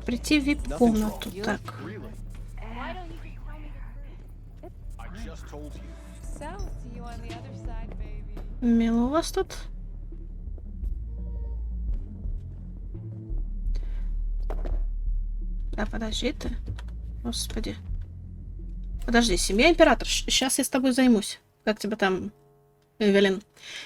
Прийти в вип-комнату. Так. Мило у вас тут? Да, подожди ты. Господи. Подожди, семья императора. Сейчас я с тобой займусь. Как тебя там, Эвелин?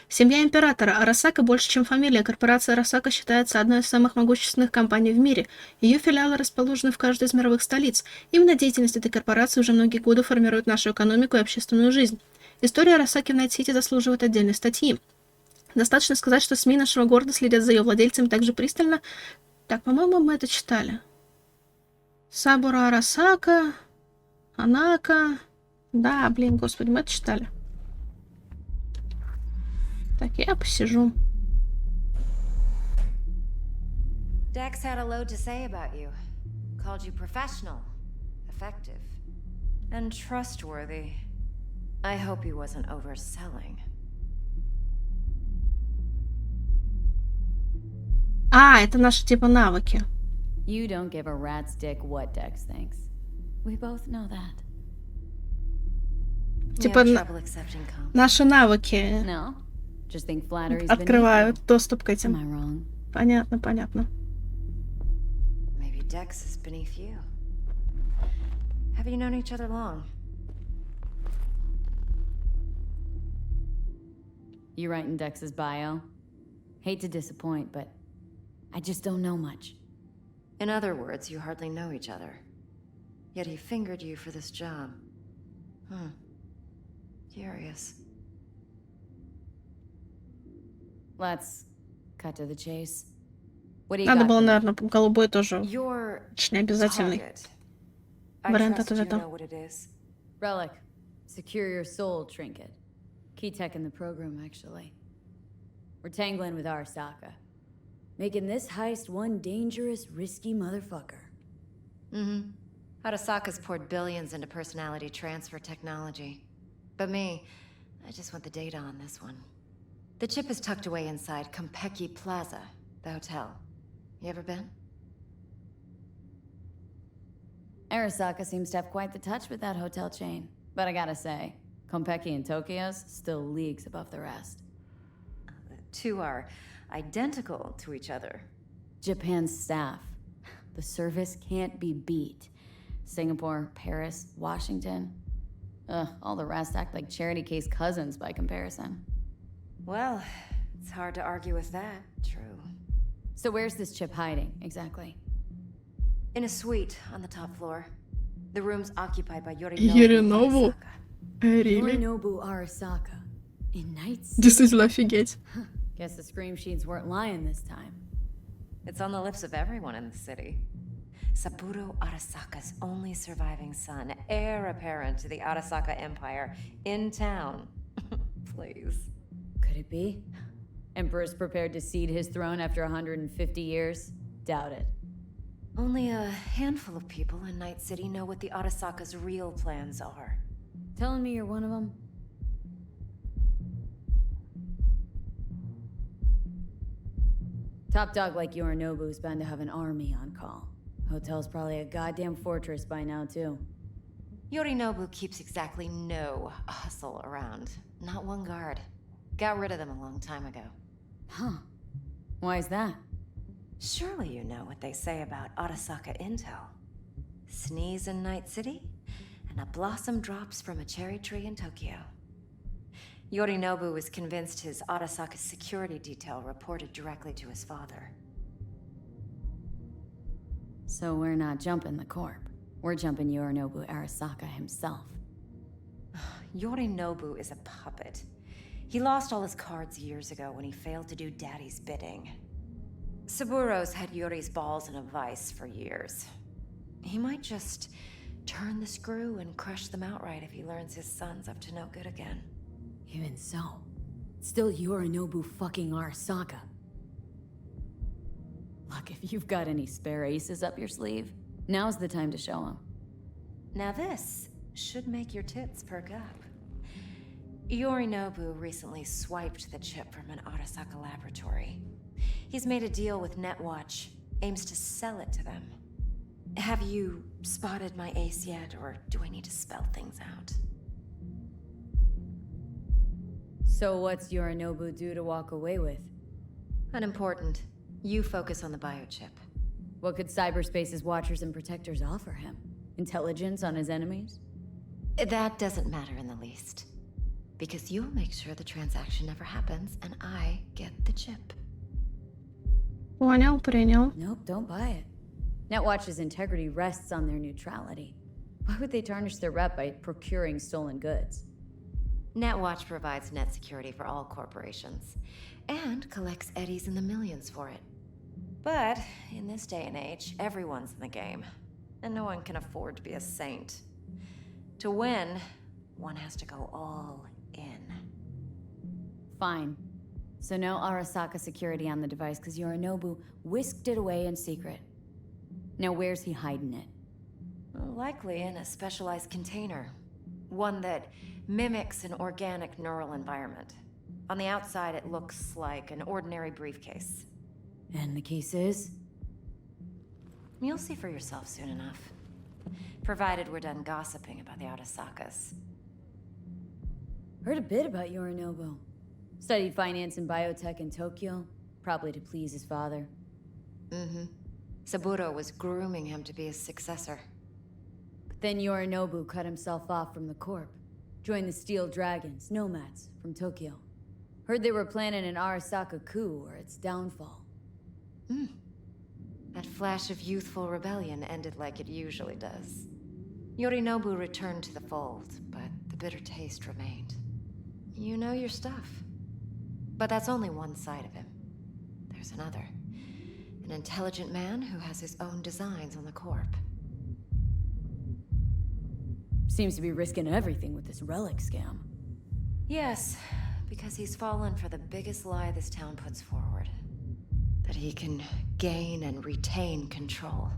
Семья императора. Арасака больше, чем фамилия. Корпорация Арасака считается одной из самых могущественных компаний в мире. Ее филиалы расположены в каждой из мировых столиц. Именно деятельность этой корпорации уже многие годы формирует нашу экономику и общественную жизнь. История Арасаки в Найт-Сити заслуживает отдельной статьи. Достаточно сказать, что СМИ нашего города следят за ее владельцами так же пристально. Так, по-моему, мы это читали. Сабура Арасака, Анака. Да, блин, господи, мы это читали. Так, я посижу. Dex had a load to say about you. Called you professional, effective, and trustworthy. I hope he wasn't overselling. А, это наши типа навыки. You don't give a rat's dick what Dex thinks. We both know that. Типа наши навыки No, just think flattery's открывают доступ к Am I этим. wrong? Понятно, понятно. Maybe Dex is beneath you. Have you known each other long? You writing Dex's bio? Hate to disappoint, but I just don't know much. In other words, you hardly know each other. Yet he fingered you for this job. Curious. Let's cut to the chase. What do you Надо got было, for me? наверное, голубой тоже. Your Не обязательный. target. I Вариант trust you ответа. know what it is. Relic. Secure your soul trinket. Key tech in the program, actually. We're tangling with Arasaka. Making this heist one dangerous, risky motherfucker. Arasaka's poured billions into personality transfer technology. But me, I just want the data on this one. The chip is tucked away inside Konpeki Plaza, the hotel. You ever been? Arasaka seems to have quite the touch with that hotel chain. But I gotta say, Konpeki and Tokyo's still leagues above the rest. The two are identical to each other. Japan's staff. The service can't be beat. Singapore, Paris, Washington. Ugh, all the rest act like charity case cousins by comparison. Well, it's hard to argue with that. True. So where's this chip hiding, exactly? In a suite on the top floor. The room's occupied by Yorinobu? Arasaka. Really? Yorinobu Arasaka. In Nights? Действительно офигеть. Guess the scream sheets weren't lying this time. It's on the lips of everyone in the city. Saburo Arasaka's only surviving son, heir apparent to the Arasaka Empire, in town. Please. Could it be? Emperor's prepared to cede his throne after 150 years? Doubt it. Only a handful of people in Night City know what the Arasaka's real plans are. Telling me you're one of them? Top dog like Yorinobu's bound to have an army on call. Hotel's probably a goddamn fortress by now, too. Yorinobu keeps exactly no hustle around. Not one guard. Got rid of them a long time ago. Huh. Why is that? Surely you know what they say about Arasaka intel. Sneeze in Night City, and a blossom drops from a cherry tree in Tokyo. Yorinobu was convinced his Arasaka security detail reported directly to his father. So we're not jumping the corp. We're jumping Yorinobu Arasaka himself. Yorinobu is a puppet. He lost all his cards years ago when he failed to do Daddy's bidding. Saburo's had Yori's balls in a vice for years. He might just turn the screw and crush them outright if he learns his son's up to no good again. Even so, it's still Yorinobu fucking Arasaka. Look, if you've got any spare aces up your sleeve, now's the time to show them. Now this should make your tits perk up. Yorinobu recently swiped the chip from an Arasaka laboratory. He's made a deal with Netwatch, aims to sell it to them. Have you spotted my ace yet, or do I need to spell things out? So what's Yorinobu due to walk away with? Unimportant. You focus on the biochip. What could cyberspace's watchers and protectors offer him? Intelligence on his enemies? That doesn't matter in the least. Because you'll make sure the transaction never happens, and I get the chip. Понял, принял. Nope, don't buy it. Netwatch's integrity rests on their neutrality. Why would they tarnish their rep by procuring stolen goods? Netwatch provides net security for all corporations, and collects eddies in the millions for it. But in this day and age, everyone's in the game, and no one can afford to be a saint. To win, one has to go all in. Fine. So no Arasaka security on the device because Yorinobu whisked it away in secret. Now where's he hiding it? Well, likely in a specialized container. One that mimics an organic neural environment. On the outside, it looks like an ordinary briefcase. And the case is? You'll see for yourself soon enough. Provided we're done gossiping about the Arasakas. Heard a bit about Yorinobu. Studied finance and biotech in Tokyo, probably to please his father. Mm-hmm. Saburo was grooming him to be his successor. But then Yorinobu cut himself off from the Corp. Joined the Steel Dragons, nomads, from Tokyo. Heard they were planning an Arasaka coup or its downfall. That flash of youthful rebellion ended like it usually does. Yorinobu returned to the fold, but the bitter taste remained. You know your stuff. But that's only one side of him. There's another. An intelligent man who has his own designs on the Corp. Seems to be risking everything with this relic scam. Yes, because he's fallen for the biggest lie this town puts forward. That he can gain and retain control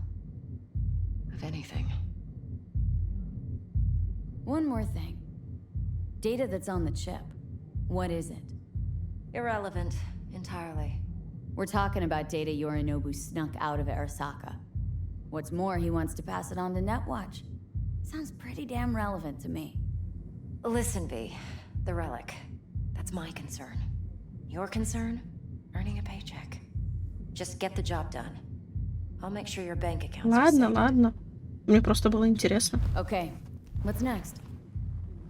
of anything. One more thing. Data that's on the chip. What is it? Irrelevant, entirely. We're talking about data Yorinobu snuck out of Arasaka. What's more, he wants to pass it on to Netwatch. Sounds pretty damn relevant to me. Listen, V. The relic. That's my concern. Your concern? Earning a paycheck. Just get the job done. I'll make sure your bank accounts are Ладно, saved. ладно. Мне просто было интересно. Okay, what's next?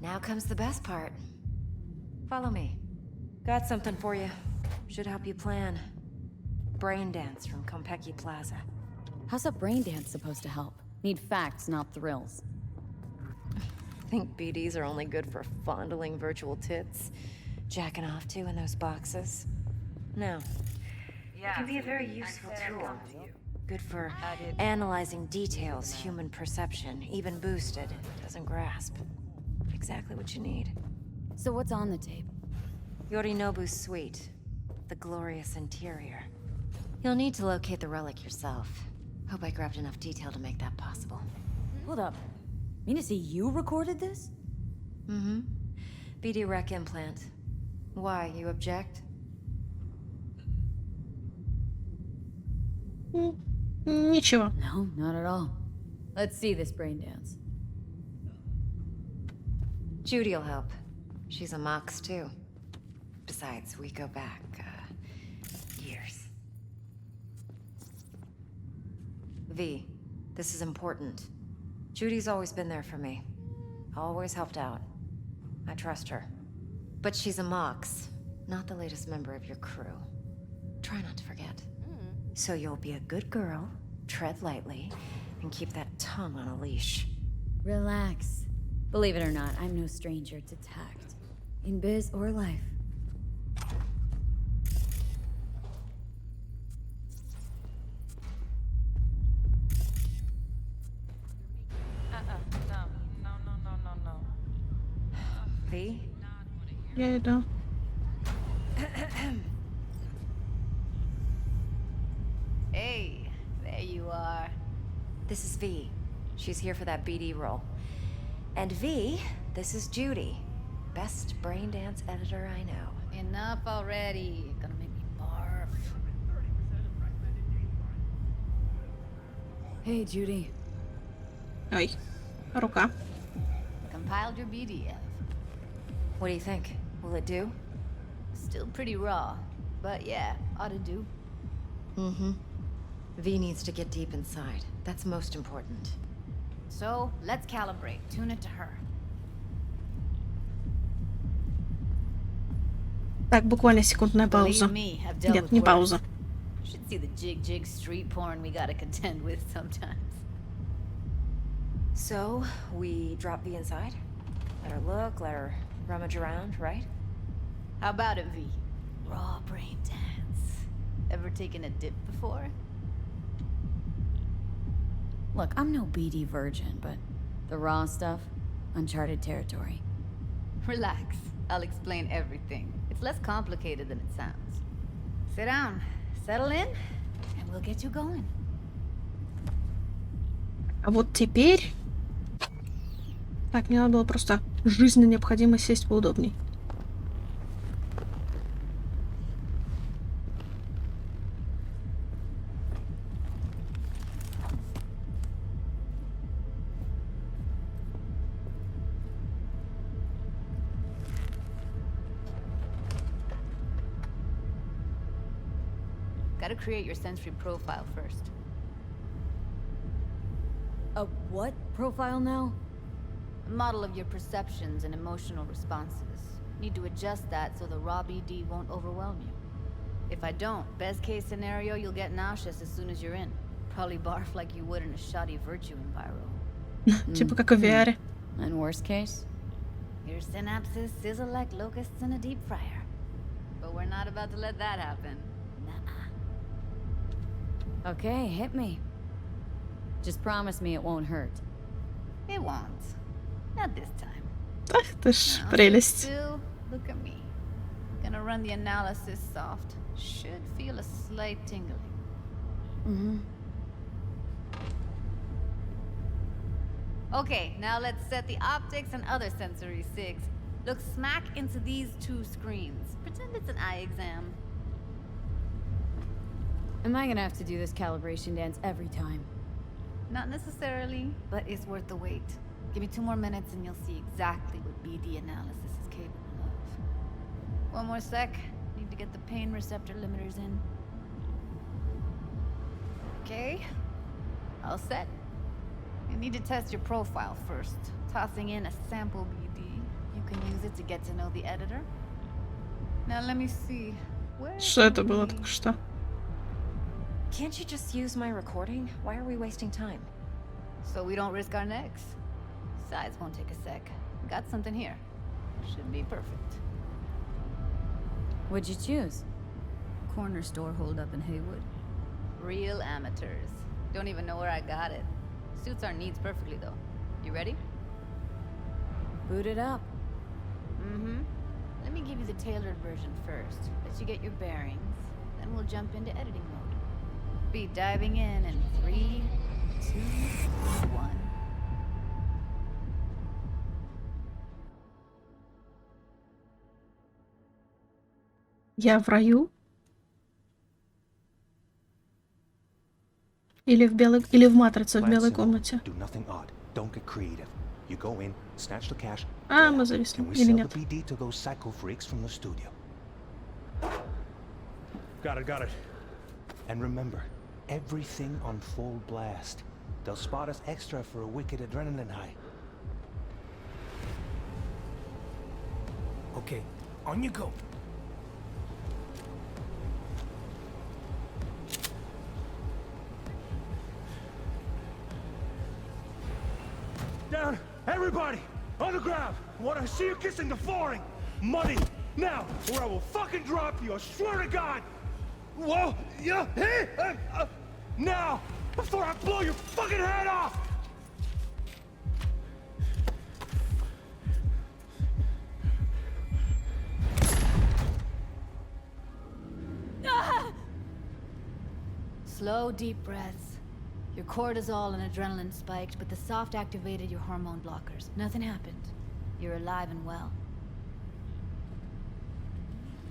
Now comes the best part. Follow me. Got something for you. Should help you plan. Braiнданс from Konpeki Plaza. How's a brain dance supposed to help? Need facts, not thrills. Think BDs are only good for fondling virtual tits? Jacking off to in those boxes? No. It can be a very useful tool. Good for analyzing details human perception, even boosted, doesn't grasp. Exactly what you need. So what's on the tape? Yorinobu's suite. The glorious interior. You'll need to locate the relic yourself. Hope I grabbed enough detail to make that possible. Hold up. Mean to say you recorded this? Mm-hmm. BD rec implant. Why, you object? Ничего. No, not at all. Let's see this brain dance. Judy'll help. She's a mox, too. Besides, we go back, years. V, this is important. Judy's always been there for me. Always helped out. I trust her. But she's a mox, not the latest member of your crew. Try not to forget. So you'll be a good girl, tread lightly, and keep that tongue on a leash. Relax. Believe it or not, I'm no stranger to tact. In biz or life. V? Я иду. Hey, there you are. This is V. She's here for that BD role. And V, this is Judy. Best braindance editor I know. Enough already. You're gonna make me barf. Hey, Judy. Ой, рука. Compiled your BDF. What do you think? Will it do? Still pretty raw, but yeah, ought to do. Mm-hmm. V needs to get deep inside. That's most important. So, let's calibrate. Tune it to her. Так, буквально секундная пауза. Believe me, I've dealt Нет, with не worse. пауза. Should see the jig street porn we gotta contend with sometimes. So, we drop V inside? Let her look, let her rummage around, right? How about it, V? Raw brain dance. Ever taken a dip before? Look, I'm no BD virgin, but the raw stuff, uncharted territory. Relax. I'll explain everything. It's less complicated than it sounds. Sit down, settle in, and we'll get you going. А вот теперь... Так, мне надо было просто жизненно необходимо сесть поудобней. Gotta create your sensory profile first. A what profile now? A model of your perceptions and emotional responses. Need to adjust that so the raw BD won't overwhelm you. If I don't, best case scenario, you'll get nauseous as soon as you're in. Probably barf like you would in a shoddy virtue enviro. Типа как в VR. And worst case? Your synapses sizzle like locusts in a deep fryer. But we're not about to let that happen. Nuh-uh. Okay, hit me. Just promise me it won't hurt. It won't. Not this time. Ах ты ж Now, прелесть. still, look at me. Gonna run the analysis soft. Should feel a slight tingling. Mm-hmm. Okay, now let's set the optics and other sensory sigs. Look smack into these two screens. Pretend it's an eye exam. Am I gonna have to do this calibration dance every time? Not necessarily, but it's worth the wait. Give me 2 more minutes and you'll see exactly what BD analysis is capable of. 1 more sec. Need to get the pain receptor limiters in. Okay. All set. You need to test your profile first. Tossing in a sample BD. You can use it to get to know the editor. Now let me see. Where Что это can было we- только что? Can't you just use my recording? Why are we wasting time? So we don't risk our necks. Besides, won't take a sec. Got something here. Should be perfect. What'd you choose? Corner store hold up in Haywood. Real amateurs. Don't even know where I got it. Suits our needs perfectly though. You ready? Boot it up. Mm-hmm. Let me give you the tailored version first. Let you get your bearings. Then we'll jump into editing mode. Be diving in 3, 2, 1. Я в раю? Или в белой... Или в матрице в белой комнате? Do nothing odd. Don't get creative. You go in, snatch the cash, А, get мы out, зависли. and we Или sell нет? the BD to those psycho freaks from the studio. Got it. And remember, everything on full blast. They'll spot us extra for a wicked adrenaline high. Okay, on you go. Down, everybody, on the ground. I want to see you kissing the flooring. Money, now, or I will fucking drop you. I swear to God. Whoa, yeah, hey, now, before I blow your fucking head off. Slow, deep breaths. Your cortisol and adrenaline spiked, but the soft activated your hormone blockers. Nothing happened. You're alive and well.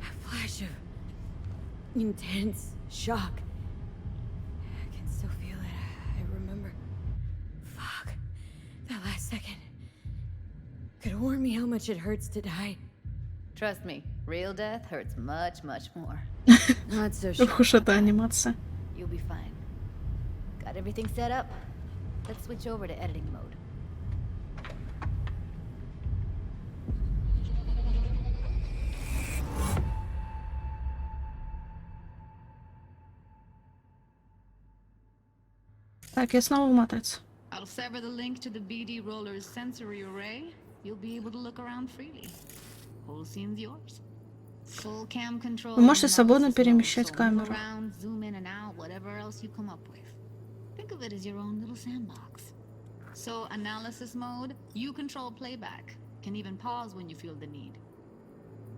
A flash of intense shock. I can still feel it. I remember. Could warn me how much it hurts to die. Trust me, real death hurts much, much more. Not so sure. Ох уж эта анимация. You'll be fine. Got everything set up? Let's switch over to editing mode. Так, я снова в матрице. I'll sever the link to the BD roller's sensory array. You'll be able to look around freely. Whole scene's yours. Full cam control. Вы можете свободно analysis mode, перемещать so move камеру. around, zoom in and out, whatever else you come up with. Think of it as your own little sandbox. So analysis mode, you control playback. Can even pause when you feel the need.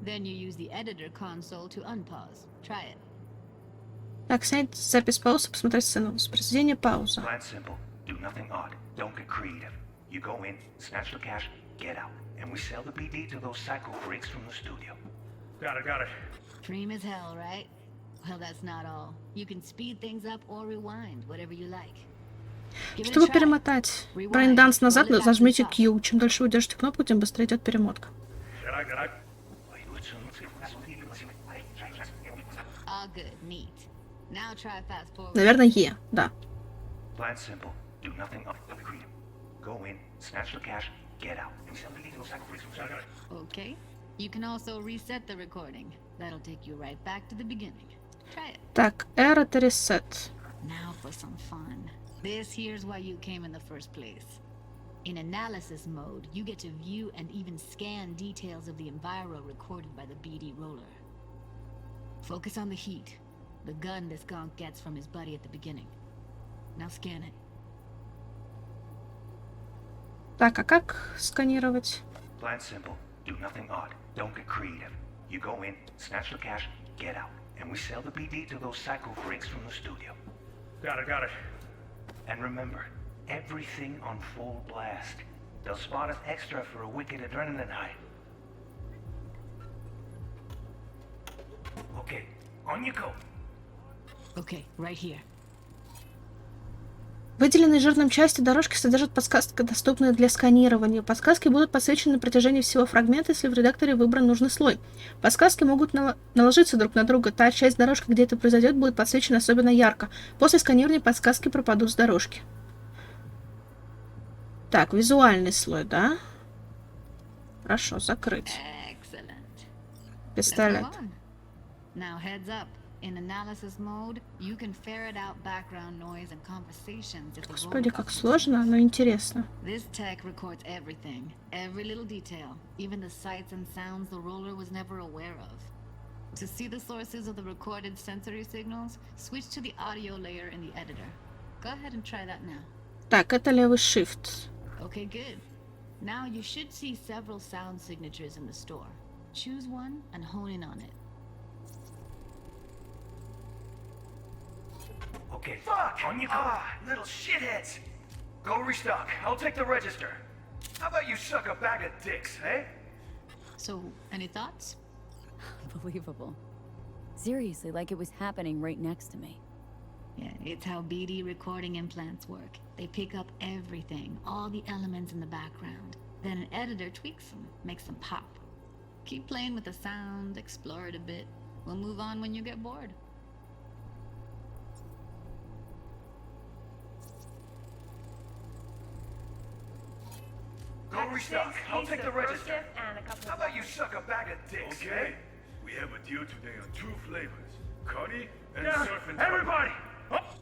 Then you use the editor console to unpause. Try it. Так, снять запись паузы, посмотреть сцену. Воспроизведение пауза. Plan simple. Do nothing odd. Don't get creative. You go in, snatch the cash, get out. And we sell the BD to those psycho freaks from the studio. Got it. Dream as hell, right? Well, that's not all. You can speed things up or rewind, whatever you like. Give it a Чтобы try. перемотать брейнданс назад, Roll it back зажмите to the top. Q. Чем дольше вы держите кнопку, тем быстрее идет перемотка. All good, neat. Now try fast forward. Наверное, Е, да. Plan simple. Do nothing odd. Don't get creative. Go in, snatch the cash, get out. And we sell the BD to those psycho freaks from the studio. Okay. You can also reset the recording. That'll take you right back to the beginning. Try it. Так, R это reset. Now for some fun. This here's why you came in the first place. In analysis mode, you get to view and even scan details of the enviro recorded by the BD roller. Focus on the heat, the gun this gonk gets from his buddy at the beginning. Now scan it. Так, а как сканировать? Plan simple. Do nothing odd. Don't get creative. You go in, snatch the cash, get out. And we sell the BD to those psycho freaks from the studio. Got it. And remember, everything on full blast. They'll spot us extra for a wicked adrenaline high. Okay, on you go. Okay, right here. Выделенные жирным части дорожки содержат подсказки, доступные для сканирования. Подсказки будут подсвечены на протяжении всего фрагмента, если в редакторе выбран нужный слой. Подсказки могут наложиться друг на друга. Та часть дорожки, где это произойдет, будет подсвечена особенно ярко. После сканирования подсказки пропадут с дорожки. Так, визуальный слой, да? Хорошо, закрыть. Excellent. Пистолет. Let's move on. Now heads up. In analysis mode, you can ferret out background noise and conversations if the Господи, roller как comes сложно, но интересно. This tech records everything, every little detail, even the sights and sounds the roller was never aware of. To see the sources of the recorded sensory signals, switch to the audio layer in the editor. Go ahead and try that now. Так, это левый shift. Okay, good. Now you should see several sound signatures in the store. Choose one and hone in on it. Okay, fuck! On you go! Little shitheads! Go restock. I'll take the register. How about you suck a bag of dicks, eh? So, any thoughts? Unbelievable. Seriously, like it was happening right next to me. Yeah, it's how BD recording implants work. They pick up everything, all the elements in the background. Then an editor tweaks them, makes them pop. Keep playing with the sound, explore it a bit. We'll move on when you get bored. Go restock. I'll take the register. How about you suck a bag of dicks, Okay. eh? We have a deal today on 2 flavors. Connie and Yeah, surf and everybody! Up.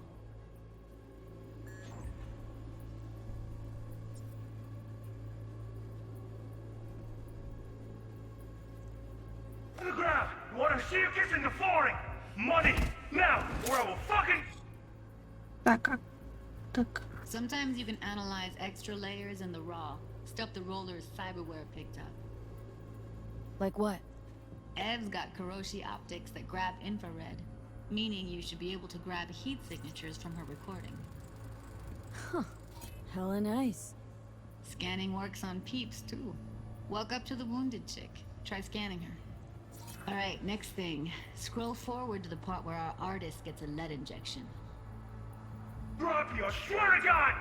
To the ground! I want to see you kissing the flooring! Money! Now! Or I will fucking... Так, а... Так. Sometimes you can analyze extra layers in the raw, stuff the roller's cyberware picked up. Like what? Ev's got Kuroshi optics that grab infrared, meaning you should be able to grab heat signatures from her recording. Hella nice. Scanning works on peeps, too. Walk up to the wounded chick. Try scanning her. Alright, next thing. Scroll forward to the part where our artist gets a lead injection. Drop you, I swear to God!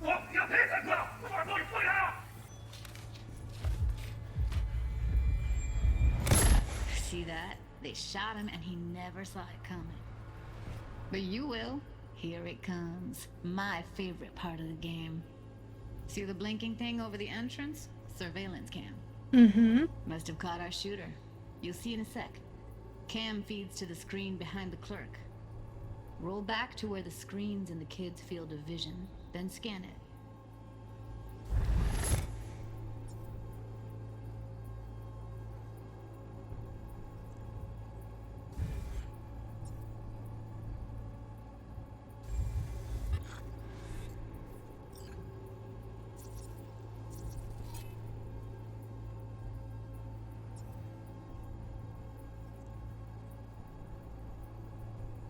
Well, you hit the before I blow your foot out! that. They shot him and he never saw it coming. But you will. Here it comes. My favorite part of the game. See the blinking thing over the entrance? Surveillance cam. Угу. Must have caught our shooter. You'll see in a sec. Cam feeds to the screen behind the clerk. Roll back to where the screen's in the kid's field of vision, then scan it.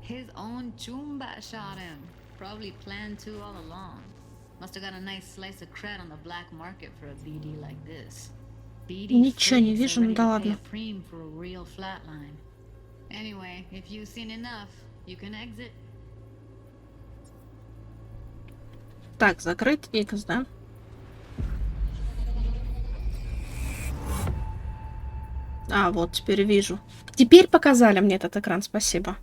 His own Chumba shot him. Probably planned to all along. Must have got a nice slice of cred on the black market for a BD like this. BD Ничего не вижу, ну да pay ладно. a preem for a real flatline. Anyway, if you've seen enough, you can exit. Так, закрыть X, да? А, вот, теперь вижу. Теперь показали мне этот экран, спасибо.